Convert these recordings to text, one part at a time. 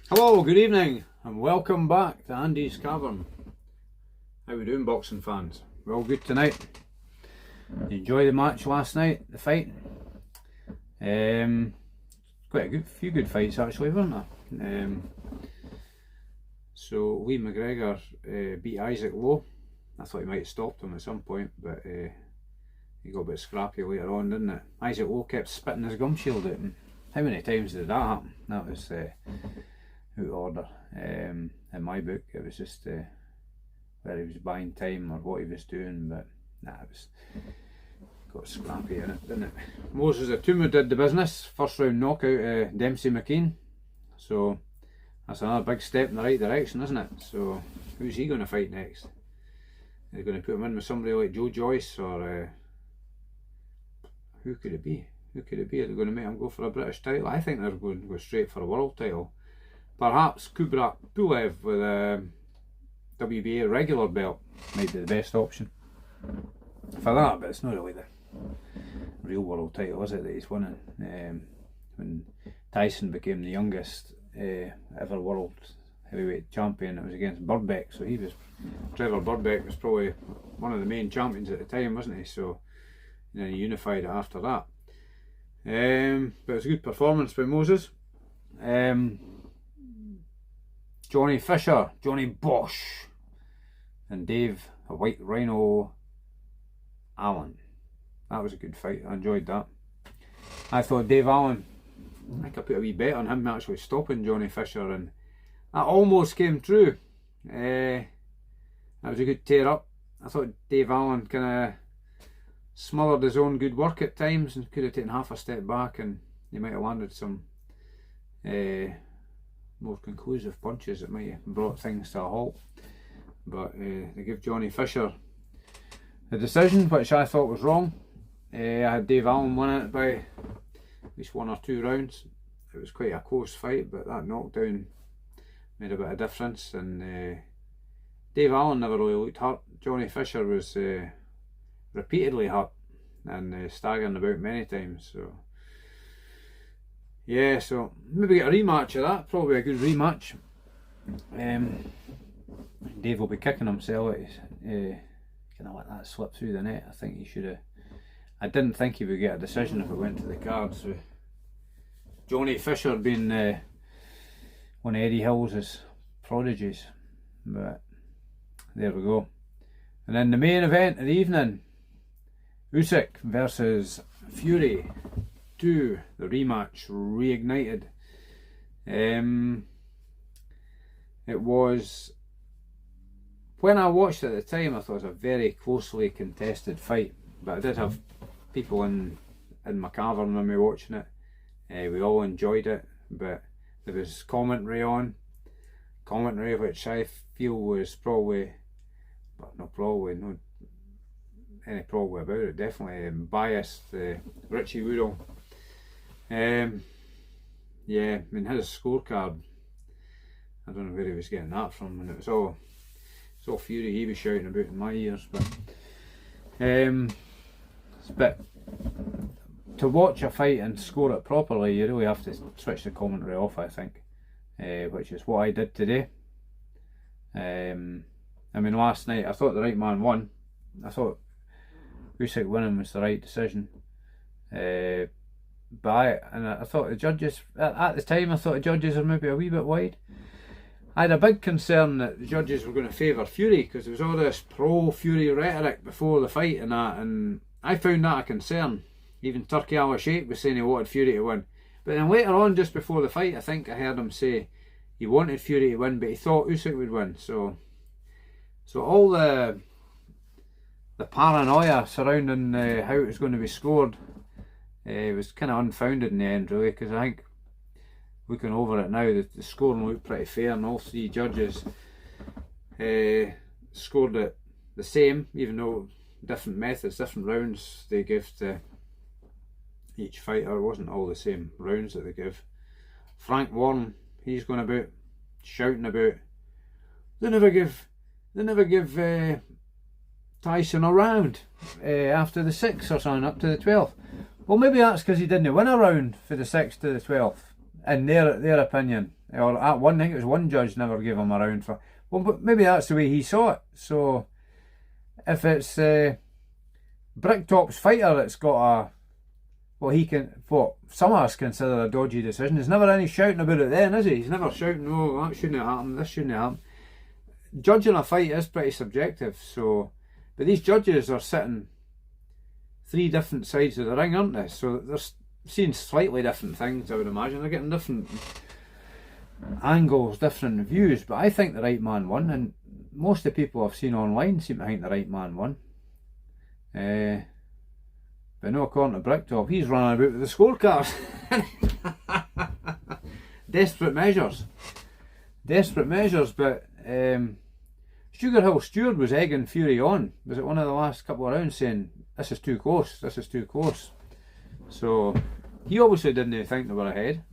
Hello, good evening, and welcome back to Andy's Cavern. How we doing, boxing fans? We're all good tonight. Enjoy the match last night, the fight. Quite a few good fights actually, weren't there? So Lee McGregor beat Isaac Lowe. I thought he might have stopped him at some point, but he got a bit scrappy later on, didn't it? Isaac Lowe kept spitting his gum shield at him. How many times did that happen? That was out of order. In my book, it was just where he was buying time or what he was doing, but it was got scrappy in it, didn't it? Moses Atuma did the business. First round knockout Dempsey McKean. So that's another big step in the right direction, isn't it? So who's he going to fight next? Are they going to put him in with somebody like Joe Joyce, or who could it be? Who could it be? Are they going to make him go for a British title? I think they're going to go straight for a world title. Perhaps Kubrat Pulev with a WBA regular belt might be the best option for that, but it's not really the real world title, is it, that he's winning? When Tyson became the youngest ever world heavyweight champion, it was against Birbeck, so Trevor Birbeck was probably one of the main champions at the time, wasn't he? So then he unified it after that. But it was a good performance by Moses. Johnny Fisher, Johnny Bosch, and Dave a White Rhino Allen. That was a good fight. I enjoyed that. I thought Dave Allen, I could put a wee bet on him actually stopping Johnny Fisher, and that almost came true. That was a good tear up. I thought Dave Allen kind of smothered his own good work at times and could have taken half a step back, and he might have landed some more conclusive punches that might have brought things to a halt. But they give Johnny Fisher the decision, which I thought was wrong. I had Dave Allen win it by at least 1 or 2 rounds. It was quite a close fight, but that knockdown made a bit of difference, and Dave Allen never really looked hurt. Johnny Fisher was repeatedly hurt and staggering about many times. So yeah, so maybe get a rematch of that. Probably a good rematch. Dave will be kicking himself. Kind of let that slip through the net. I think he should have. I didn't think he would get a decision if it went to the cards. With Johnny Fisher being one of Eddie Hill's prodigies, but there we go. And then the main event of the evening: Usyk versus Fury 2, the rematch, reignited. It was, when I watched it at the time, I thought it was a very closely contested fight, but I did have people in my cavern when we were watching it. We all enjoyed it, but there was commentary which I feel was probably, but not probably, no any probably about it, definitely biased. Richie Woodall. Yeah, I mean, his scorecard, I don't know where he was getting that from, and it's all Fury he was shouting about in my ears, but to watch a fight and score it properly, you really have to switch the commentary off, I think, which is what I did today. I mean, last night I thought the right man won. I thought Usyk winning was the right decision. But I thought the judges, at the time I thought the judges were maybe a wee bit wide. I had a big concern that the judges were going to favour Fury, because there was all this pro-Fury rhetoric before the fight and that, and I found that a concern. Even Turki Al-Sheikh was saying he wanted Fury to win. But then later on, just before the fight, I think I heard him say he wanted Fury to win, but he thought Usyk would win. So all the paranoia surrounding how it was going to be scored was kind of unfounded in the end, really, because I think, looking over it now, the scoring looked pretty fair, and all 3 judges scored it the same, even though different methods, different rounds they give to each fighter. It wasn't all the same rounds that they give. Frank Warren, he's going about shouting about they never give Tyson a round after the 6th or something, up to the 12th. Well, maybe that's because he didn't win a round for the 6th to the 12th. in their opinion, or at one, I think it was one judge never gave him a round for. Well, but maybe that's the way he saw it. So if it's Bricktop's fighter that's got a what some of us consider a dodgy decision, there's never any shouting about it then, is he? He's never shouting, oh, that shouldn't have happened, this shouldn't have happened. Judging a fight is pretty subjective, so, but these judges are sitting 3 different sides of the ring, aren't they? So they're seeing slightly different things, I would imagine. They're getting different angles, different views, but I think the right man won, and most of the people I've seen online seem to think the right man won. But no, according to Bricktop, he's running about with the scorecards. Desperate measures. Desperate measures, but Sugar Hill Stewart was egging Fury on. Was it one of the last couple of rounds saying, this is too close, this is too close. So, he obviously didn't think they were ahead.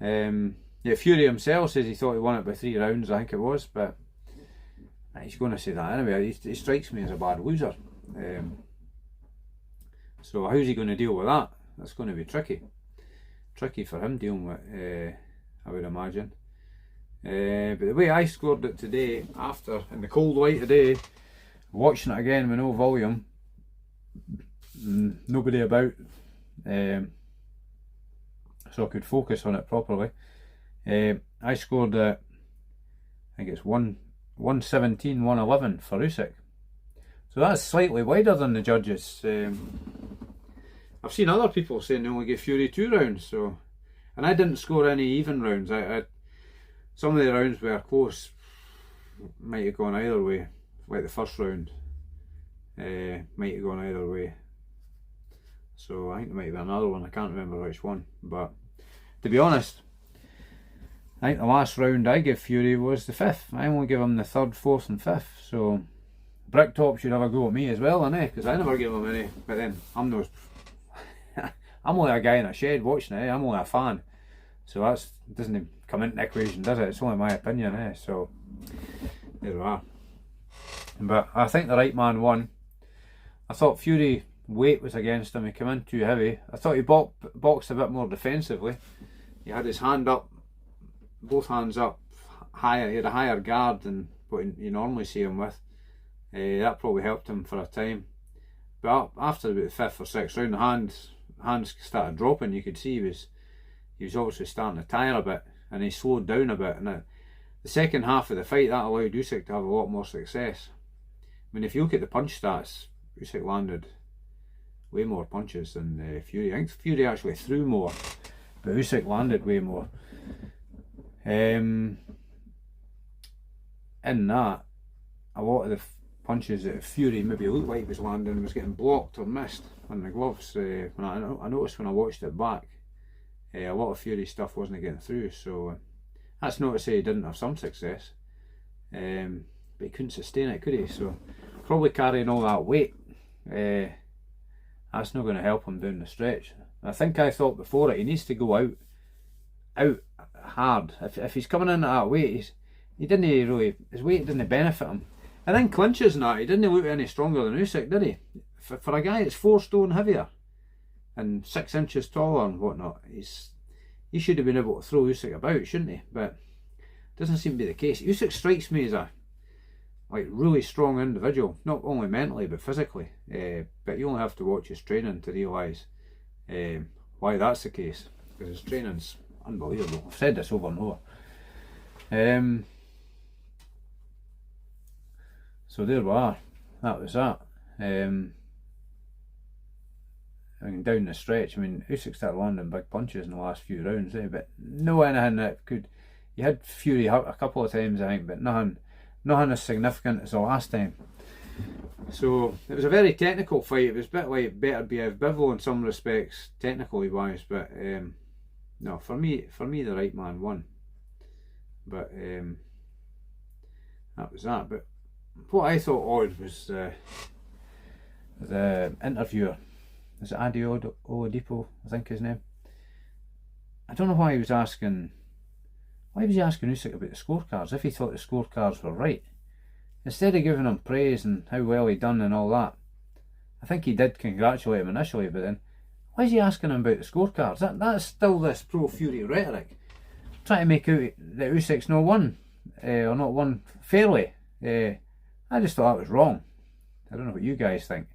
Yeah, Fury himself says he thought he won it by 3 rounds, I think it was, but he's going to say that anyway. He strikes me as a bad loser. So how's he going to deal with that? That's going to be tricky. Tricky for him dealing with, I would imagine. But the way I scored it today, after, in the cold light today, watching it again with no volume, nobody about, so I could focus on it properly. I scored I think it's 117, 111 for Usyk. So that's slightly wider than the judges. I've seen other people saying they only give Fury 2 rounds, so, and I didn't score any even rounds. I some of the rounds were close, might have gone either way, like the first round, might have gone either way. So I think there might be another one, I can't remember which one, but to be honest, I think the last round I gave Fury was the 5th. I only give him the 3rd, 4th and 5th, so Bricktop should have a go at me as well, innit? Because I never give him any, but then I'm no, I'm only a guy in a shed watching it, I'm only a fan, so that doesn't come into the equation, does it? It's only my opinion, so there we are. But I think the right man won. I thought Fury weight was against him, he came in too heavy. I thought he boxed a bit more defensively. He had his hand up, both hands up higher, he had a higher guard than what you normally see him with. That probably helped him for a time. But after about the 5th or 6th round, the hands started dropping. You could see he was obviously starting to tire a bit, and he slowed down a bit. And the second half of the fight, that allowed Usyk to have a lot more success. I mean, if you look at the punch stats, Usyk landed way more punches than Fury. I think Fury actually threw more, but Usyk landed way more. In that, a lot of the punches that Fury maybe looked like he was landing was getting blocked or missed on the gloves. When I noticed when I watched it back, a lot of Fury stuff wasn't getting through, so that's not to say he didn't have some success, but he couldn't sustain it, could he? So probably carrying all that weight, that's not going to help him down the stretch. I think I thought before it, he needs to go out hard. If he's coming in at that weight, he didn't really, his weight didn't benefit him. And then clinches and that, he didn't look any stronger than Usyk, did he? For a guy that's 4 stone heavier and 6 inches taller and whatnot, he should have been able to throw Usyk about, shouldn't he? But it doesn't seem to be the case. Usyk strikes me as a really strong individual, not only mentally but physically. But you only have to watch his training to realise why that's the case, because his training's unbelievable. I've said this over and over. So there we are. That was that. I mean, down the stretch, I mean, Usyk started landing big punches in the last few rounds, but no anything that could. You had Fury hurt a couple of times, I think, but nothing as significant as the last time. So it was a very technical fight. It was a bit like Better Be Bivol in some respects, technically wise, but no, for me, the right man won. But that was that. But what I thought odd was the interviewer. Is it Adi Oladipo, I think his name? I don't know why he was asking Usyk about the scorecards, if he thought the scorecards were right. Instead of giving him praise and how well he done and all that, I think he did congratulate him initially, but then Why is he asking him about the scorecards? That's still this pro-Fury rhetoric. Trying to make out that Usyk's not won, or not won fairly. I just thought that was wrong. I don't know what you guys think.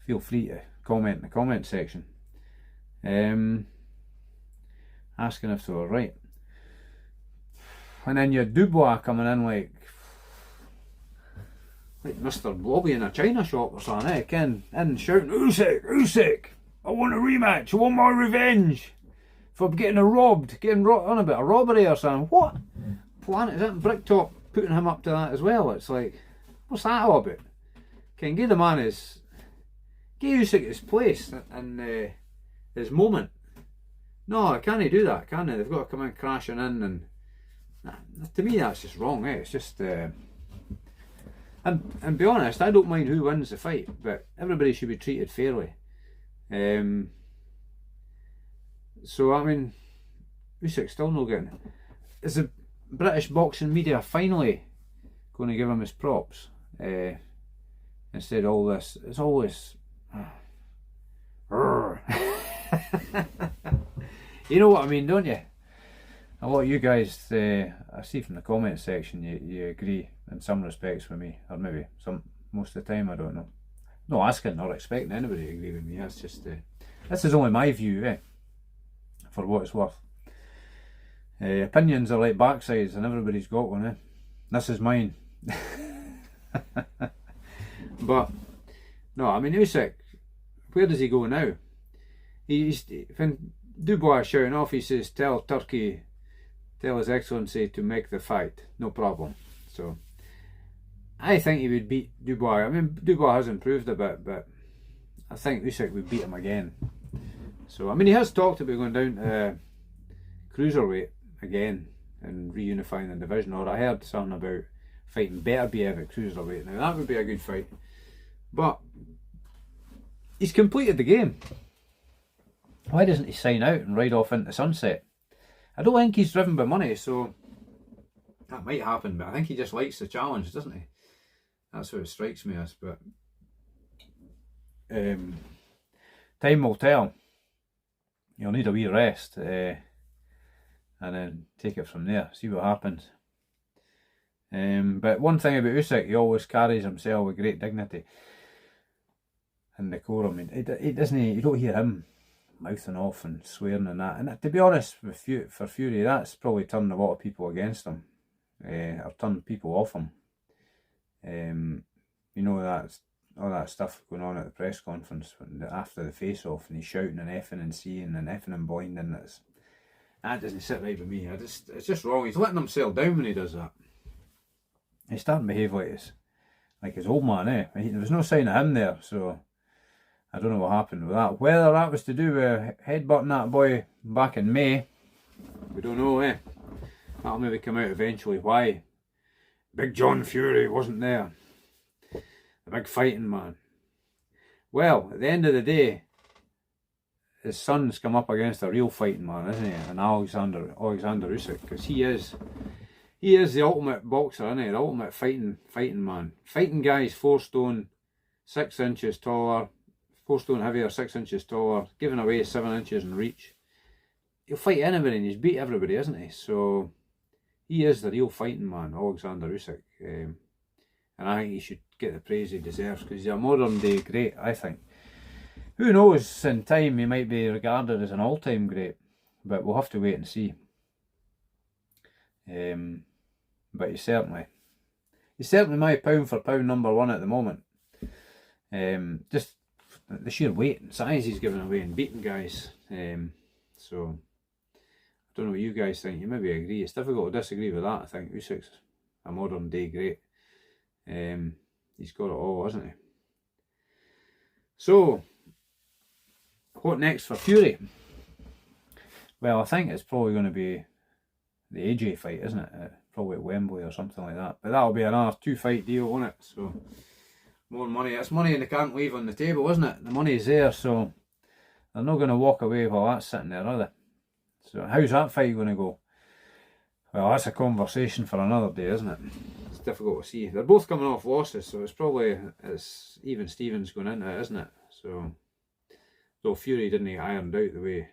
Feel free to comment in the comment section. Asking if they were right. And then you had Dubois coming in like Mr. Blobby in a china shop or something, Ken, and shouting, Usyk, I want a rematch, I want my revenge for getting on about a robbery or something. What planet is that? Bricktop putting him up to that as well. It's like, what's that all about? Ken, give Usyk his place and his moment. No, I can't do that, can they? They've got to come in crashing in, and to me that's just wrong. It's just and be honest, I don't mind who wins the fight, but everybody should be treated fairly. So I mean, Usyk's still not getting. Is the British boxing media finally going to give him his props? Instead of all this, it's always. You know what I mean, don't you? A lot of you guys, I see from the comment section, you agree in some respects with me, or maybe most of the time, I don't know. Not asking or expecting anybody to agree with me. That's just this is only my view, for what it's worth. Opinions are like backsides, and everybody's got one. This is mine. But no, I mean, Usyk, where does he go now? When Dubois is shouting off, he says, tell His Excellency to make the fight, no problem. So I think he would beat Dubois. I mean, Dubois has improved a bit, but I think Usyk would beat him again. So I mean, he has talked about going down to cruiserweight again and reunifying the division, or I heard something about fighting Beterbiev at cruiserweight. Now that would be a good fight, but he's completed the game. Why doesn't he sign out and ride off into sunset? I don't think he's driven by money, so that might happen, but I think he just likes the challenge, doesn't he? That's what it strikes me as, but time will tell. You'll need a wee rest, and then take it from there, see what happens. But one thing about Usyk, he always carries himself with great dignity and decorum. He doesn't. You don't hear him mouthing off and swearing and that. And to be honest, for Fury, that's probably turned a lot of people against him, or turned people off him. You know, that's all that stuff going on at the press conference after the face-off, and he's shouting and effing and seeing and effing and blinding. That doesn't sit right with me. It's just wrong. He's letting himself down when he does that. He's starting to behave like his old man, There was no sign of him there, so I don't know what happened with that. Whether that was to do with headbutting that boy back in May, we don't know, That'll maybe come out eventually why Big John Fury wasn't there. The big fighting man. Well, at the end of the day, his son's come up against a real fighting man, isn't he? And Oleksander Usyk, because he is the ultimate boxer, isn't he? The ultimate fighting man. Fighting guys 4 stone, 6 inches taller, 4 stone heavier, 6 inches taller, giving away 7 inches in reach. He'll fight anybody and he's beat everybody, isn't he? So he is the real fighting man, Oleksander Usyk. And I think he should get the praise he deserves, because he's a modern day great, I think. Who knows, in time he might be regarded as an all-time great, but we'll have to wait and see. But he's certainly my pound for pound number one at the moment. Just the sheer weight and size he's giving away and beating guys. So I don't know what you guys think. You maybe agree. It's difficult to disagree with that. I think Usyk's a modern day great. He's got it all, hasn't he? So what next for Fury? Well, I think it's probably going to be the AJ fight, isn't it? Probably at Wembley or something like that. But that'll be another 2-fight deal, won't it? So more money. It's money and they can't leave on the table, isn't it? The money's there, so they're not going to walk away while that's sitting there, are they? So how's that fight going to go? Well, that's a conversation for another day, isn't it? It's difficult to see. They're both coming off losses, so it's even Stevens going into it, isn't it? So Though Fury didn't get ironed out the way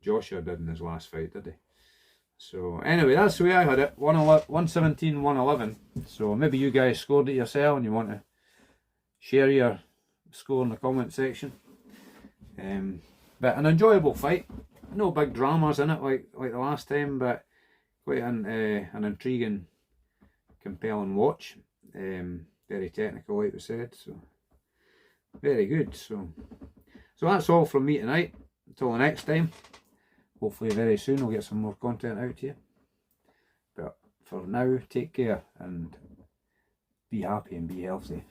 Joshua did in his last fight, did he? So anyway, that's the way I had it. 117, 111. So maybe you guys scored it yourself and you want to share your score in the comment section. But an enjoyable fight. No big dramas in it like the last time, but quite an intriguing, compelling watch. Very technical, like we said. So very good. So that's all from me tonight. Until the next time. Hopefully very soon I'll get some more content out to you. But for now, take care and be happy and be healthy.